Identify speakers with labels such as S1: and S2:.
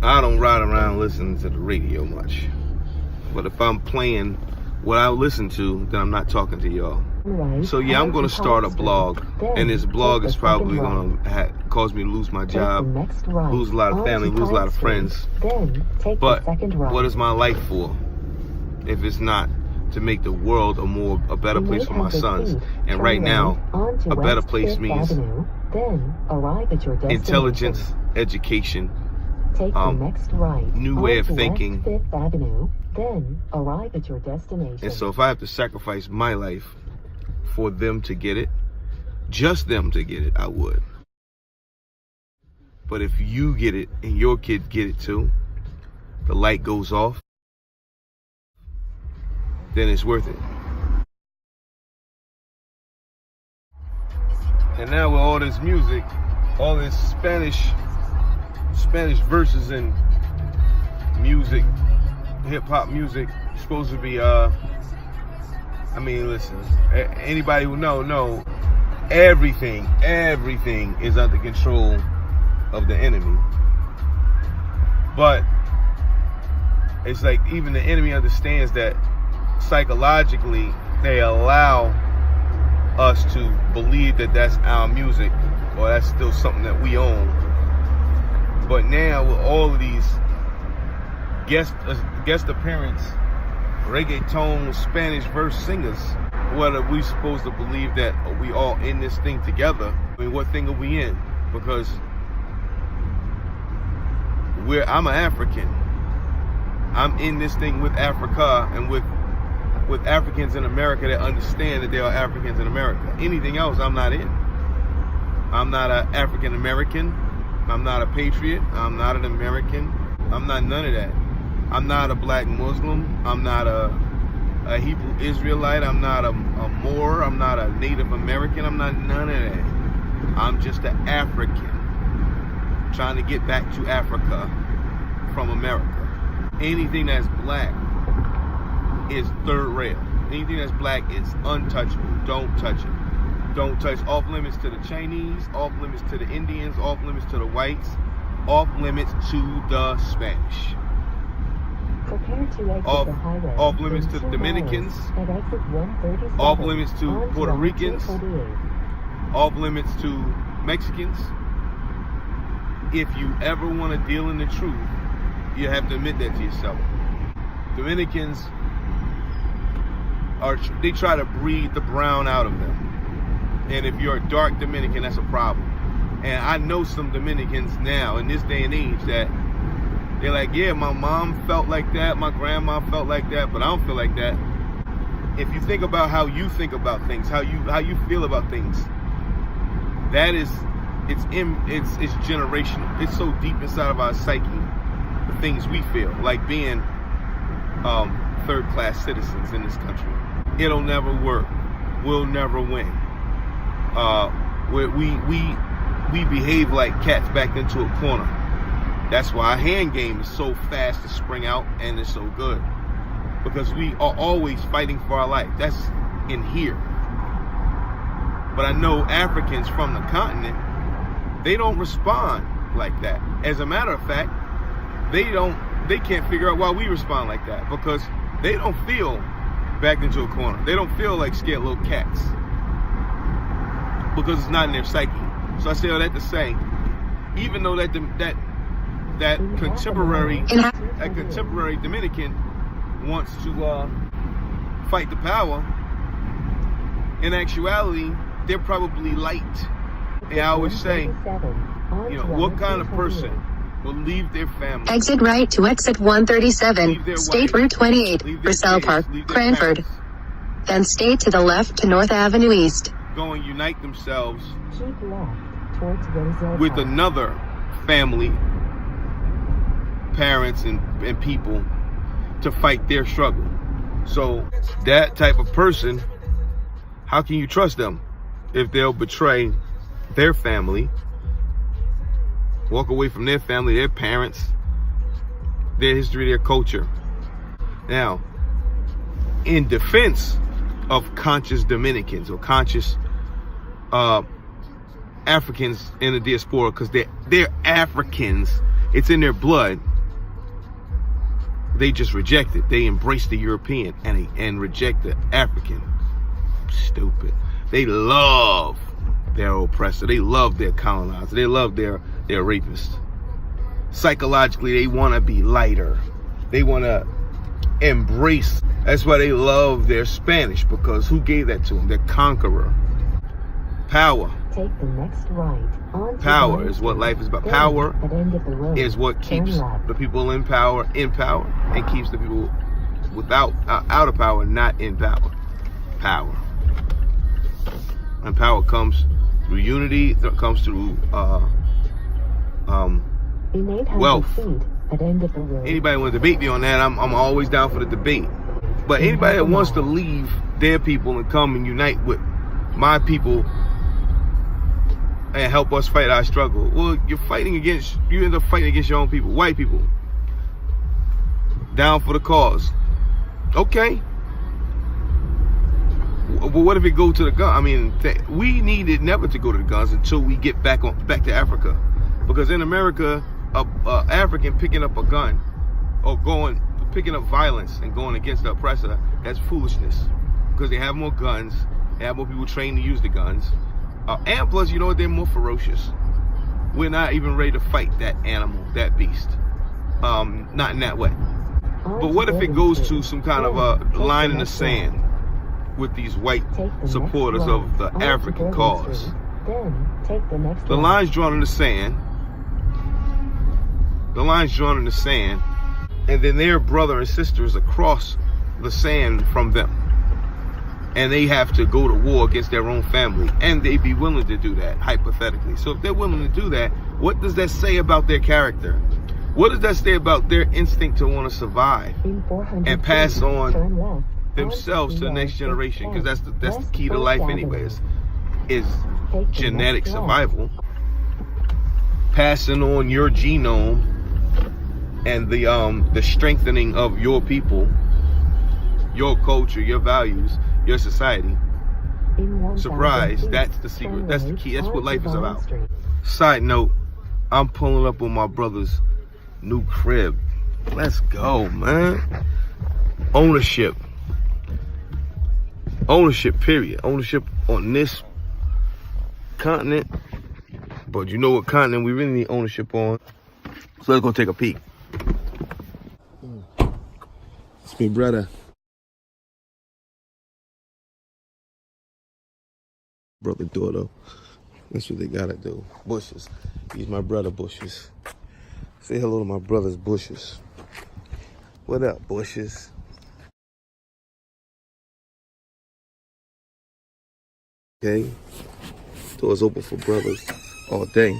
S1: I don't ride around listening to the radio much. But if I'm playing what I listen to, then I'm not talking to y'all. So yeah, I'm going to start a blog. And this blog is probably going to cause me to lose my job, lose a lot of family, lose a lot of friends. But what is my life for if it's not to make the world a better place for my sons? And right now, a better place means intelligence, education, new way of thinking. And so if I have to sacrifice my life for them to get it, just them to get it, I would. But if you get it and your kids get it too, the light goes off, then it's worth it. And now with all this music, all this Spanish verses and music, hip-hop music, supposed to be, I mean, listen, anybody who know, everything is under control of the enemy. But it's like even the enemy understands that psychologically they allow us to believe that that's our music or that's still something that we own. But now with all of these guest appearance, reggaeton, Spanish verse singers, what are we supposed to believe that we all in this thing together? I mean, what thing are we in? Because I'm an African. I'm in this thing with Africa and with Africans in America that understand that there are Africans in America. Anything else, I'm not in. I'm not an African American. I'm not a patriot. I'm not an American. I'm not none of that. I'm not a black Muslim. I'm not a Hebrew Israelite. I'm not a Moor. I'm not a Native American. I'm not none of that. I'm just an African trying to get back to Africa from America. Anything that's black is third rail. Anything that's black is untouchable. Don't touch it. Don't touch. Off limits to the Chinese, off limits to the Indians, off limits to the whites, off limits to the Spanish. Off limits to the Dominicans, off limits to Puerto Ricans, off limits to Mexicans. If you ever want to deal in the truth, you have to admit that to yourself. Dominicans they try to breed the brown out of them. And if you're a dark Dominican, that's a problem. And I know some Dominicans now in this day and age that they're like, yeah, my mom felt like that, my grandma felt like that, but I don't feel like that. If you think about how you think about things, how you feel about things, that is, it's generational. It's so deep inside of our psyche, the things we feel, like being third-class citizens in this country. It'll never work. We'll never win. We behave like cats backed into a corner. That's why our hand game is so fast to spring out and it's so good. Because we are always fighting for our life. That's in here. But I know Africans from the continent, they don't respond like that. As a matter of fact, they can't figure out why we respond like that. Because they don't feel backed into a corner. They don't feel like scared little cats. Because it's not in their psyche. So I say all that to say, even though that contemporary Dominican wants to fight the power, in actuality, they're probably light. And I always say, you know, what kind of person will leave their family?
S2: Exit right to exit 137, State Route 28, Purcell Park, Cranford. Then stay to the left to North Avenue East.
S1: Go and unite themselves with another family, parents and people to fight their struggle. So that type of person, how can you trust them if they'll betray their family, walk away from their family, their parents, their history, their culture? Now, in defense of conscious Dominicans or conscious Africans in the diaspora, because they're Africans, it's in their blood. They just reject it. They embrace the European and reject the African. Stupid. They love their oppressor. They love their colonizer. They love their rapist. Psychologically, they want to be lighter. They want to embrace. That's why they love their Spanish, because who gave that to them? Their conqueror. Power.
S3: Take the next right.
S1: Power is what life is about. Power is what keeps the people in power and keeps the people out of power not in power. Power. And power comes through unity, comes through wealth. Anybody want to debate me on that, I'm always down for the debate. But anybody that wants to leave their people and come and unite with my people and help us fight our struggle, well, you end up fighting against your own people, white people. Down for the cause. Okay. But what if it go to the gun? I mean, we needed never to go to the guns until we get back to Africa. Because in America, African picking up a gun or picking up violence and going against the oppressor, that's foolishness. Because they have more guns, they have more people trained to use the guns. And plus, you know what, they're more ferocious. We're not even ready to fight that animal, that beast. Not in that way. But what if it goes to some kind of a line in the sand with these white supporters of the African cause? The line's drawn in the sand. The line's drawn in the sand. And then their brother and sisters across the sand from them. And they have to go to war against their own family. And they be willing to do that, hypothetically. So if they're willing to do that, what does that say about their character? What does that say about their instinct to want to survive and pass on themselves to the next generation? Because that's the key to life anyways, is genetic survival. Passing on your genome and the strengthening of your people, your culture, your values, your society. Surprise, that's the secret, that's the key, that's what life is about. Side note, I'm pulling up on my brother's new crib. Let's go, man. Ownership, period. Ownership on this continent. But you know what continent we really need ownership on? So let's go take a peek. It's my brother. Brother daughter. That's what they gotta do. Bushes. He's my brother, Bushes. Say hello to my brother's Bushes. What up, Bushes? Okay. Doors open for brothers all day.